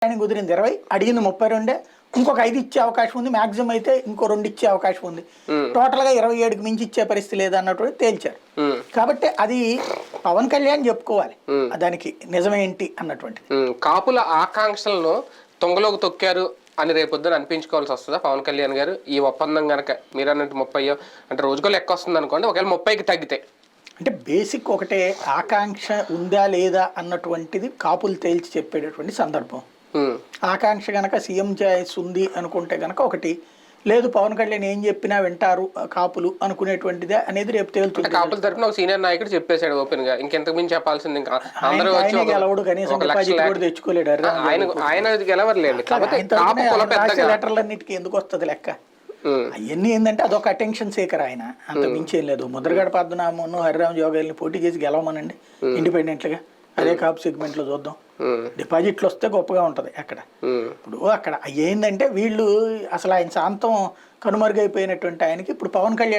ఆయన కుదిరింది 20, అడిగింది 32, ఇంకొక 5 ఇచ్చే అవకాశం ఉంది, మాక్సిమం అయితే ఇంకో 2 ఇచ్చే అవకాశం ఉంది, టోటల్ గా 27కి మించి ఇచ్చే పరిస్థితి లేదన్నట్టు తేల్చారు. కాబట్టి అది పవన్ కళ్యాణ్ చెప్పుకోవాలి దానికి నిజమేంటి అన్నటువంటిది. కాపుల ఆకాంక్షలను తొంగలోకి తొక్కారు అని రేపొద్దున అనిపించుకోవాల్సి వస్తుందా పవన్ కళ్యాణ్ గారు? ఈ ఒప్పందం కనుక మీరు అన్నట్టు 30 అంటే రోజుకో లెక్క వస్తుంది అనుకోండి, ఒకవేళ 30కి తగ్గితే అంటే బేసిక్ ఒకటే, ఆకాంక్ష ఉందా లేదా అన్నటువంటిది కాపులు తేల్చి చెప్పేటటువంటి సందర్భం. ఆకాంక్ష గనక సీఎం ఛాయిస్ ఉంది అనుకుంటే గనక ఒకటి, లేదు పవన్ కళ్యాణ్ ఏం చెప్పినా వింటారు కాపులు అనుకునేటువంటిదే అనేది రేపు తేలుతుంది. కాపుల తరపున ఒక సీనియర్ నాయకుడు చెప్పేశాడు ఓపెన్ గా, ఇంకెంతకు మించి చెప్పాల్సింది ఇంకా అందరూ వచ్చి గెలవడు, కనీసం డిపాజిట్ కూడా తెచ్చుకోలేడు. ఆయన గెలవలేండి. లెటర్లన్నిటికీ ఎందుకు వస్తుంది లెక్క? అవన్నీ ఏంటంటే అదొక అటెన్షన్ సీకర్, ఆయన అంత మించి ఏం లేదు. ముద్రగడ పద్మనాభం హరిరామ్ జోగాల్ని పోటీ చేసి గెలవమనండి ఇండిపెండెంట్ గా, అదే కాపు సెగ్మెంట్ లో చూద్దాం. డిపాజిట్లు వస్తే గొప్పగా ఉంటది అక్కడ. ఇప్పుడు అక్కడ ఏంటంటే వీళ్ళు అసలు ఆయన శాంతం కనుమరుగైపోయినటువంటి ఆయనకి ఇప్పుడు పవన్ కళ్యాణ్